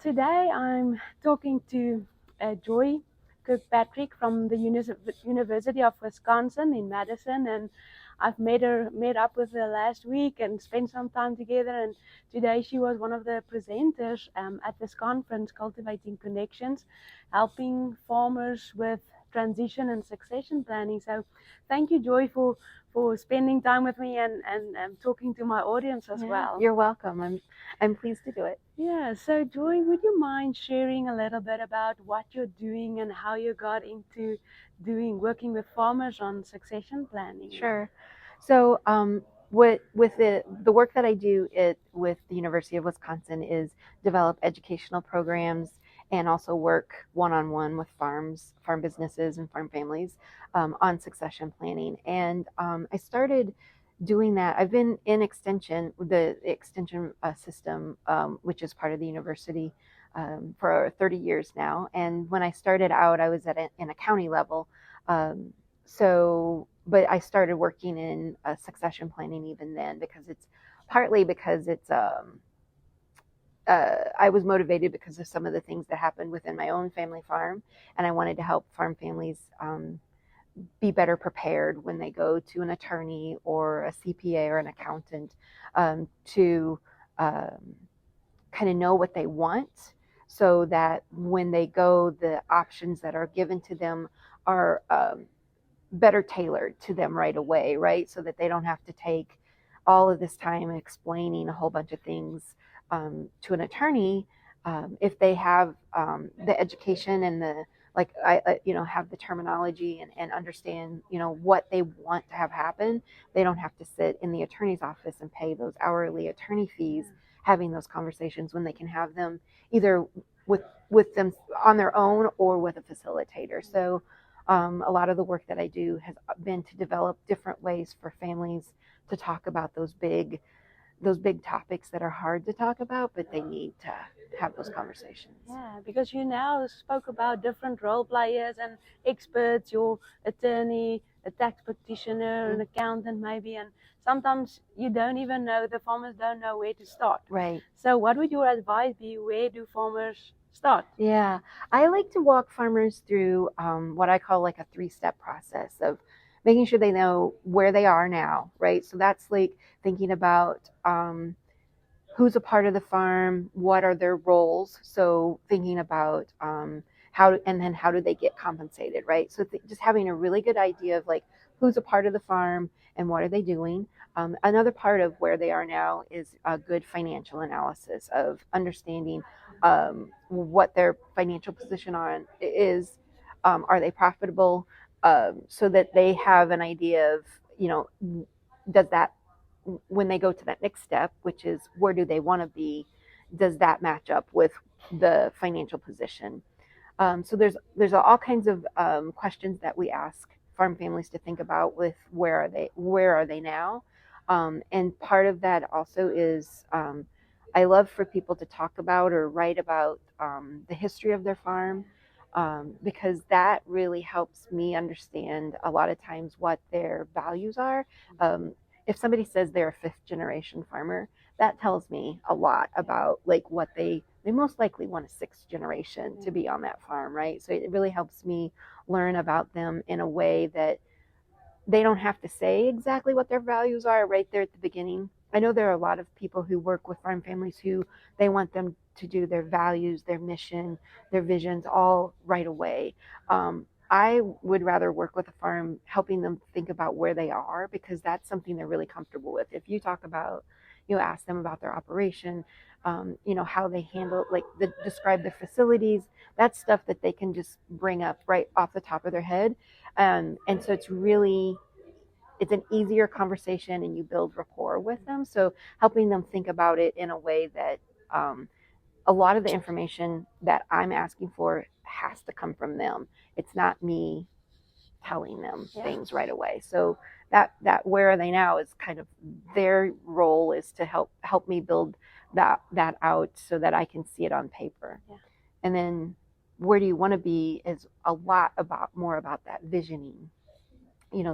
Today I'm talking to Joy Kirkpatrick from the University of Wisconsin in Madison, and I've met up with her last week and spent some time together. And today she was one of the presenters at this conference, Cultivating Connections, helping farmers with transition and succession planning. So, thank you, Joy, for spending time with me and talking to my audience as well. You're welcome. I'm pleased to do it. Yeah, so Joy, would you mind sharing a little bit about what you're doing and how you got into working with farmers on succession planning? Sure. So, with the work that I do with the University of Wisconsin is develop educational programs and also work one-on-one with farm businesses and farm families on succession planning. And I started doing that. I've been in the extension system, which is part of the university, for 30 years now. And when I started out, I was in a county level. But I started working in succession planning even then because it's I was motivated because of some of the things that happened within my own family farm, and I wanted to help farm families be better prepared when they go to an attorney or a CPA or an accountant to kind of know what they want, so that when they go, the options that are given to them are better tailored to them right away, right? So that they don't have to take all of this time explaining a whole bunch of things to an attorney. If they have the education and the have the terminology and understand what they want to have happen, they don't have to sit in the attorney's office and pay those hourly attorney fees having those conversations, when they can have them either with them on their own or with a facilitator. So a lot of the work that I do has been to develop different ways for families to talk about those big topics that are hard to talk about, but they need to have those conversations. Yeah, because you now spoke about different role players and experts, your attorney, a tax practitioner, an accountant maybe, and sometimes you don't even know, the farmers don't know where to start. Right. So what would your advice be? Where do farmers start? Yeah, I like to walk farmers through what I call like a 3-step process of making sure they know where they are now, right? So that's like thinking about who's a part of the farm, what are their roles. So thinking about how do they get compensated, right? So just having a really good idea of like who's a part of the farm and what are they doing. Another part of where they are now is a good financial analysis of understanding what their financial position is. Are they profitable? So that they have an idea of, does that, when they go to that next step, which is where do they want to be, does that match up with the financial position? So there's all kinds of questions that we ask farm families to think about with where are they now, and part of that also is I love for people to talk about or write about the history of their farm, because that really helps me understand a lot of times what their values are. If somebody says they're a 5th generation farmer, that tells me a lot about like what they most likely want a 6th generation to be on that farm, right? So it really helps me learn about them in a way that they don't have to say exactly what their values are right there at the beginning. I know there are a lot of people who work with farm families who they want them to do their values, their mission, their visions all right away. I would rather work with a farm helping them think about where they are, because that's something they're really comfortable with. If you talk about, ask them about their operation, how they handle, describe their facilities, that's stuff that they can just bring up right off the top of their head. And so it's an easier conversation and you build rapport with them. So helping them think about it in a way that a lot of the information that I'm asking for has to come from them. It's not me telling them things right away. So that where are they now is kind of their role, is to help me build that out so that I can see it on paper. Yeah. And then where do you want to be is a lot more about that visioning.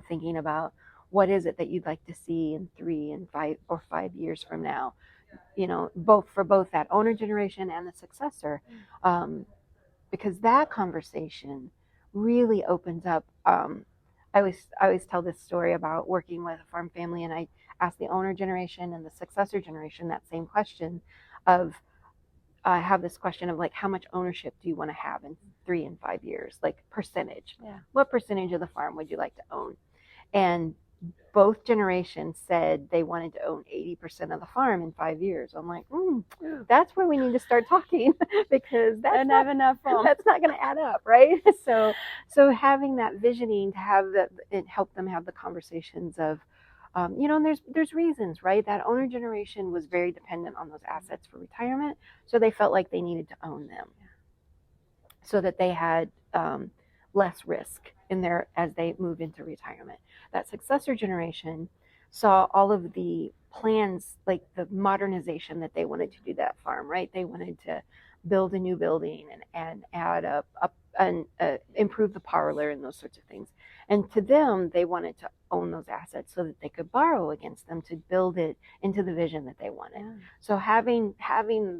Thinking about what is it that you'd like to see in 3 and 5 or 5 years from now. both for both that owner generation and the successor, because that conversation really opens up. I always tell this story about working with a farm family, and I ask the owner generation and the successor generation that same question of, I have this question of like, how much ownership do you want to have in 3 and 5 years? Like percentage. Yeah. What percentage of the farm would you like to own? And both generations said they wanted to own 80% of the farm in 5 years. I'm like, that's where we need to start talking because that's don't have enough farm. That's not going to add up, right? So having that visioning to have it help them have the conversations of, and there's reasons, right? That owner generation was very dependent on those assets for retirement, so they felt like they needed to own them, so that they had less risk as they move into retirement. That successor generation saw all of the plans, like the modernization that they wanted to do that farm, right? They wanted to build a new building and add and improve the parlor and those sorts of things. And to them, they wanted to own those assets so that they could borrow against them to build it into the vision that they wanted. Yeah. So having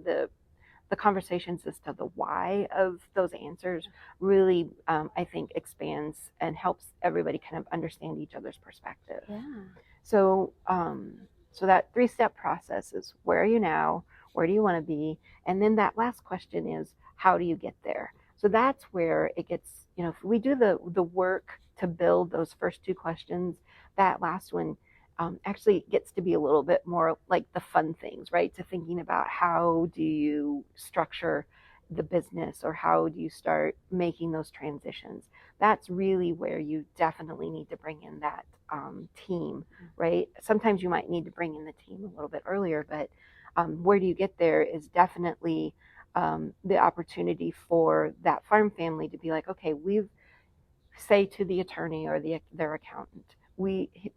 the conversations as to the why of those answers really, I think, expands and helps everybody kind of understand each other's perspective. Yeah. So that 3-step process is, where are you now? Where do you want to be? And then that last question is, how do you get there? So that's where it gets, if we do the work to build those first 2 questions, that last one actually gets to be a little bit more like the fun things, right? To thinking about, how do you structure the business, or how do you start making those transitions? That's really where you definitely need to bring in that team, right? Sometimes you might need to bring in the team a little bit earlier, but where do you get there is definitely the opportunity for that farm family to be like, okay, say to the attorney or their accountant,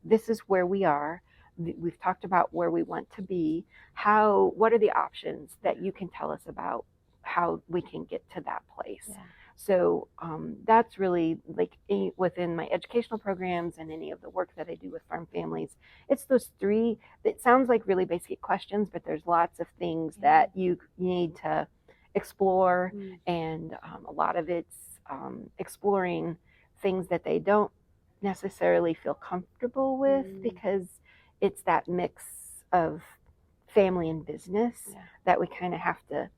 this is where we are. We've talked about where we want to be. What are the options that you can tell us about how we can get to that place? Yeah. So that's really like within my educational programs and any of the work that I do with farm families, it's those 3. It sounds like really basic questions, but there's lots of things that you need to explore, and a lot of it's exploring things that they don't necessarily feel comfortable with, because it's that mix of family and business that we kind of have to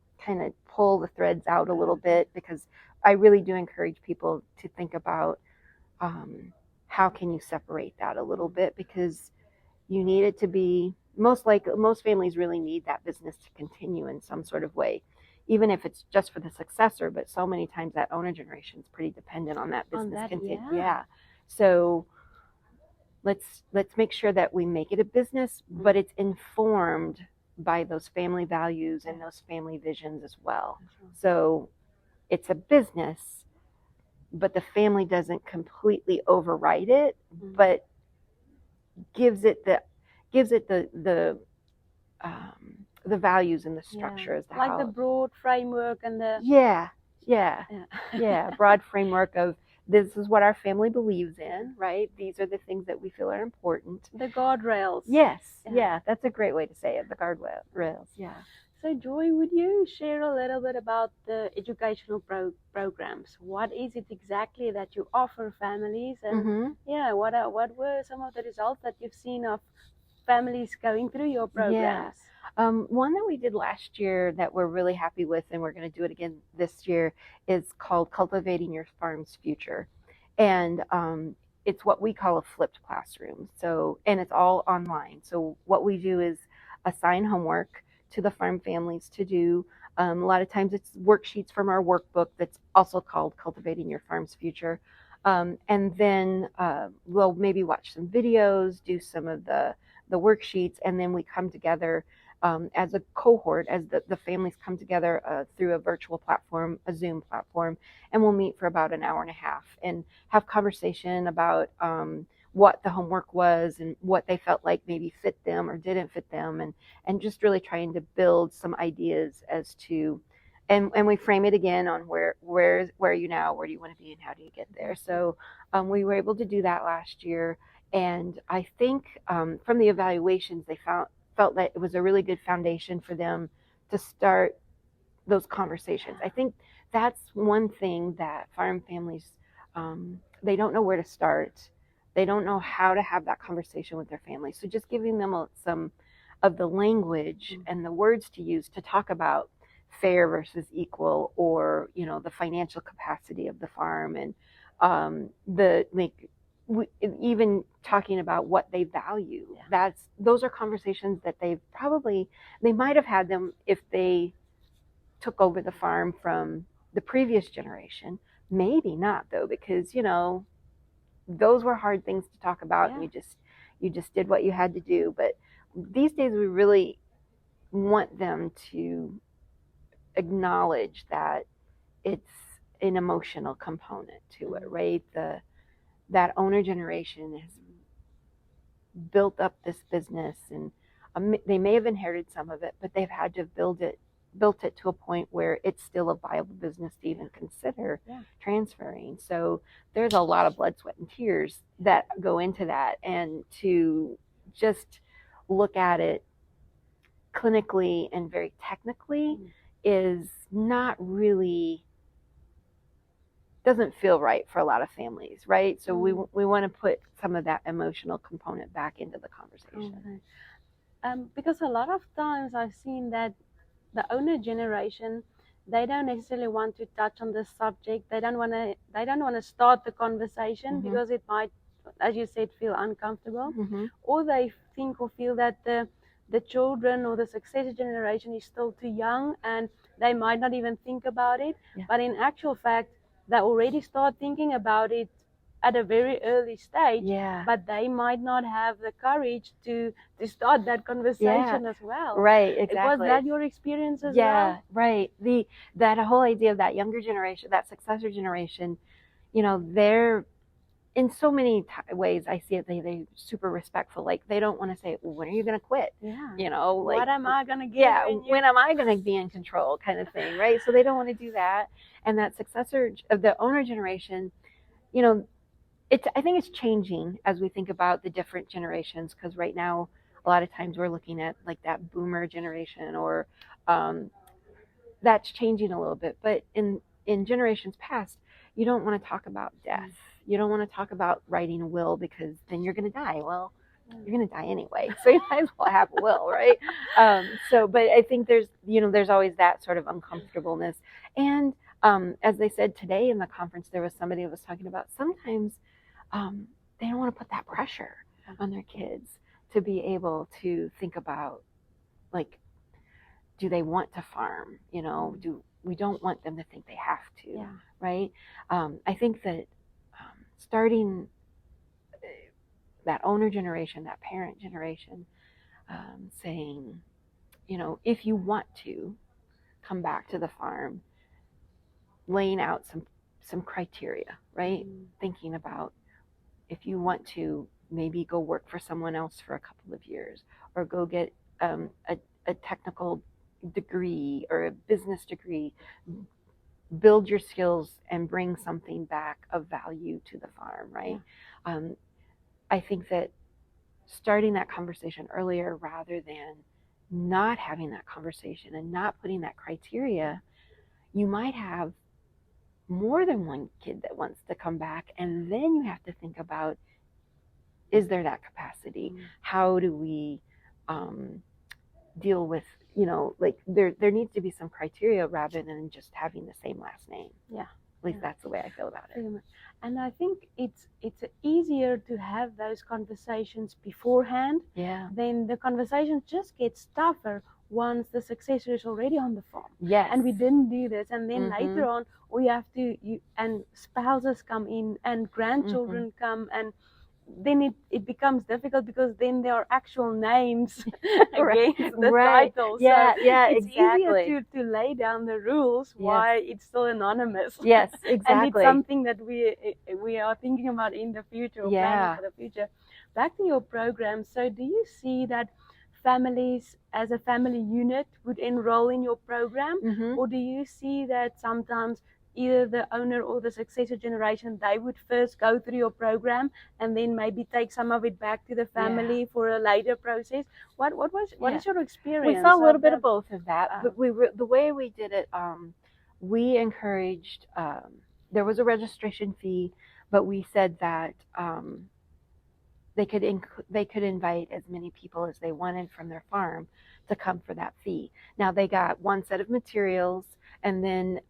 pull the threads out a little bit, because I really do encourage people to think about how can you separate that a little bit, because you need it to be, most families really need that business to continue in some sort of way, even if it's just for the successor. But so many times that owner generation is pretty dependent on that business continue. Yeah. So let's make sure that we make it a business, but it's informed by those family values and those family visions as well. So it's a business, but the family doesn't completely override it, but gives it the values and the structure as to like the broad framework and the broad framework of, this is what our family believes in, right? These are the things that we feel are important. The guardrails. Yes. Yeah, that's a great way to say it. The guardrails. Yeah. So Joy, would you share a little bit about the educational programs? What is it exactly that you offer families, and what were some of the results that you've seen of families going through your programs? One that we did last year that we're really happy with, and we're going to do it again this year, is called Cultivating Your Farm's Future. And it's what we call a flipped classroom. And it's all online. So what we do is assign homework to the farm families to do. A lot of times it's worksheets from our workbook that's also called Cultivating Your Farm's Future. And then we'll maybe watch some videos, do some of the worksheets, and then we come together as a cohort, as the families come together through a virtual platform, a Zoom platform, and we'll meet for about an hour and a half and have conversation about what the homework was and what they felt like maybe fit them or didn't fit them, and just really trying to build some ideas as to, and we frame it again on where are you now, where do you want to be, and how do you get there. So we were able to do that last year, and I think from the evaluations they felt that it was a really good foundation for them to start those conversations. I think that's one thing that farm families, they don't know where to start. They don't know how to have that conversation with their family. So just giving them some of the language and the words to use to talk about fair versus equal, or the financial capacity of the farm, and even talking about what they value. Those are conversations that they might have had them if they took over the farm from the previous generation. Maybe not, though, because those were hard things to talk about, and you just did what you had to do. But these days we really want them to acknowledge that it's an emotional component to it, right? That owner generation has built up this business, and they may have inherited some of it, but they've had to have built it to a point where it's still a viable business to even consider transferring. So there's a lot of blood, sweat, and tears that go into that, and to just look at it clinically and very technically is not really, doesn't feel right for a lot of families, right? So we want to put some of that emotional component back into the conversation. Okay. Because a lot of times I've seen that the owner generation, they don't necessarily want to touch on this subject. They don't want to start the conversation because it might, as you said, feel uncomfortable, or they think or feel that the children or the successor generation is still too young and they might not even think about it. But in actual fact, they already start thinking about it at a very early stage, but they might not have the courage to start that conversation as well. Right, exactly. Was that your experience as well? Yeah, right. That whole idea of that younger generation, that successor generation, they're, in so many ways I see it, they're super respectful. Like, they don't want to say, well, when are you going to quit? What am I going to get? When am I going to be in control, kind of thing, right? So they don't want to do that. And that successor of the owner generation, I think it's changing as we think about the different generations, because right now a lot of times we're looking at like that boomer generation, or that's changing a little bit. But in generations past, you don't want to talk about death. You don't want to talk about writing a will, because then you're going to die. Well, you're going to die anyway, so you might as well have a will, right? But I think there's always that sort of uncomfortableness. And as they said today in the conference, there was somebody who was talking about sometimes they don't want to put that pressure on their kids to be able to think about, like, do they want to farm? We don't want them to think they have to, right? I think that starting that owner generation, that parent generation, saying, if you want to come back to the farm, laying out some criteria, right? Thinking about, if you want to maybe go work for someone else for a couple of years, or go get a technical degree or a business degree, build your skills and bring something back of value to the farm, right? I think that starting that conversation earlier, rather than not having that conversation and not putting that criteria, you might have more than one kid that wants to come back, and then you have to think about, is there that capacity? How do we deal with, like, there needs to be some criteria rather than just having the same last name. At least that's the way I feel about it. And I think it's easier to have those conversations beforehand. Then the conversations just get tougher once the successor is already on the farm. And we didn't do this, and then later on we have to, and spouses come in and grandchildren come, and then it becomes difficult, because then there are actual names against the title. It's easier to lay down the rules why it's still anonymous. Yes, exactly. And it's something that we are thinking about in the future, or planning for the future. Back to your program. So do you see that families as a family unit would enroll in your program, or do you see that sometimes either the owner or the successor generation, they would first go through your program and then maybe take some of it back to the family for a later process. What is your experience? We saw a little bit of both of that, but the way we did it, we encouraged. There was a registration fee, but we said that they could invite as many people as they wanted from their farm to come for that fee. Now they got one set of materials, and then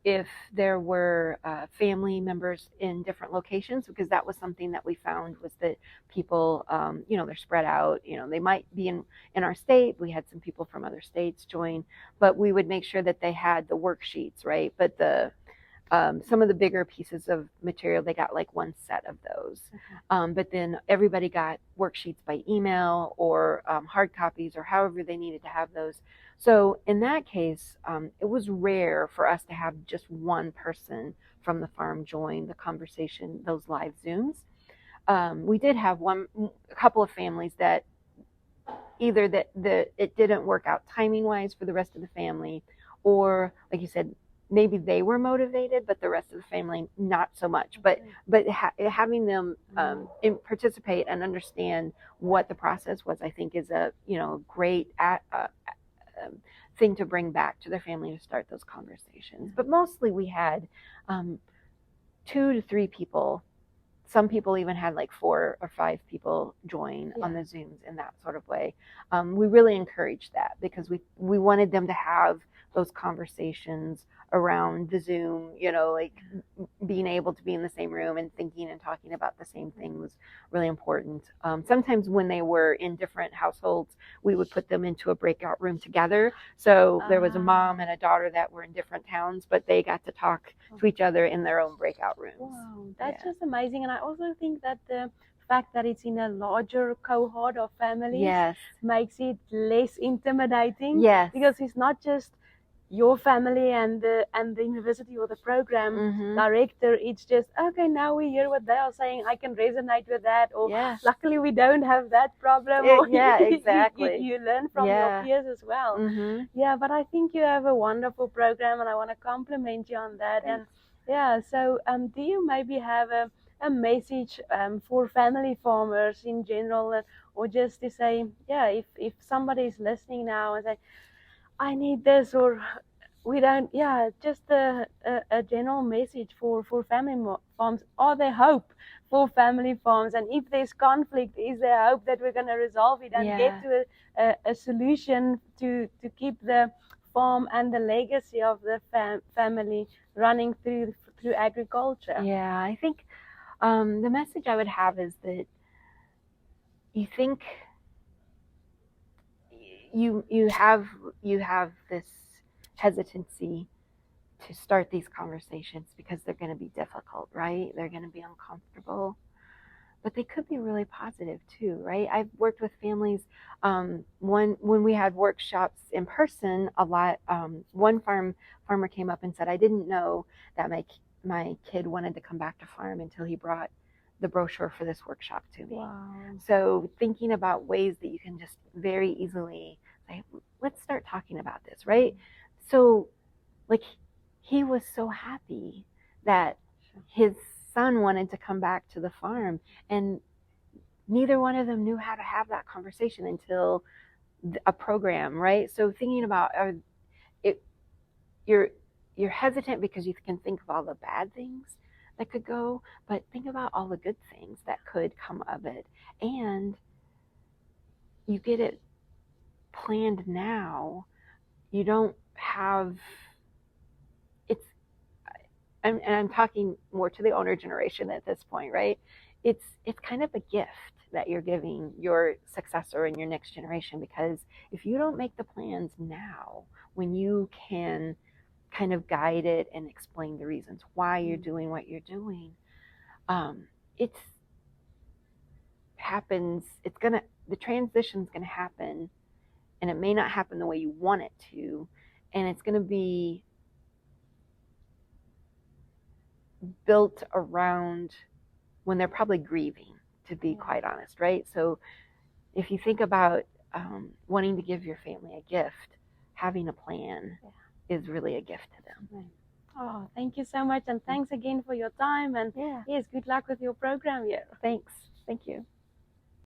if there were family members in different locations, because that was something that we found was that people, they're spread out. They might be in our state. We had some people from other states join, but we would make sure that they had the worksheets, right? But some of the bigger pieces of material, they got like one set of those. But then everybody got worksheets by email or hard copies or however they needed to have those. So in that case, it was rare for us to have just one person from the farm join the conversation, those live Zooms. We did have a couple of families that either that it didn't work out timing wise for the rest of the family, or like you said, maybe they were motivated, but the rest of the family not so much. But having them participate and understand what the process was, I think, is a great thing to bring back to their family to start those conversations. But mostly we had 2 to 3 people. Some people even had like 4 or 5 people join on the Zooms in that sort of way. We really encouraged that because we wanted them to have those conversations around the Zoom, like being able to be in the same room and thinking and talking about the same thing was really important. Sometimes when they were in different households, we would put them into a breakout room together. So there was a mom and a daughter that were in different towns, but they got to talk to each other in their own breakout rooms. Wow, that's just amazing. And I also think that the fact that it's in a larger cohort of families makes it less intimidating. Yes. Because it's not just your family and the university or the program director. It's just, okay, now we hear what they are saying, I can resonate with that, or luckily we don't have that problem. Exactly. You learn from your peers as well. But I think you have a wonderful program and I want to compliment you on that. Thanks. And so do you maybe have a message for family farmers in general, or just to say, if somebody is listening now and say, I need this, or we don't, just a general message for family farms. Are there hope for family farms? And if there's conflict, is there hope that we're going to resolve it and get to a solution to keep the farm and the legacy of the family running through agriculture? Yeah, I think the message I would have is that you think you have this hesitancy to start these conversations because they're going to be difficult, right? They're going to be uncomfortable, but they could be really positive too, right? I've worked with families when we had workshops in person a lot. One farmer came up and said, I didn't know that my kid wanted to come back to farm until he brought the brochure for this workshop to me. Wow. So thinking about ways that you can just very easily say, let's start talking about this, right? So like he was so happy that his son wanted to come back to the farm, and neither one of them knew how to have that conversation until a program, right? So thinking about you're hesitant because you can think of all the bad things that could go, but think about all the good things that could come of it. And you get it planned now. You don't have, and I'm talking more to the owner generation at this point, right? It's kind of a gift that you're giving your successor and your next generation, because if you don't make the plans now, when you can kind of guide it and explain the reasons why you're doing what you're doing, the transition's gonna happen, and it may not happen the way you want it to, and it's gonna be built around when they're probably grieving, to be quite honest, right? So if you think about wanting to give your family a gift, having a plan is really a gift to them. Oh, thank you so much. And thanks again for your time. And Yeah. yes, good luck with your program here. Thanks. Thank you.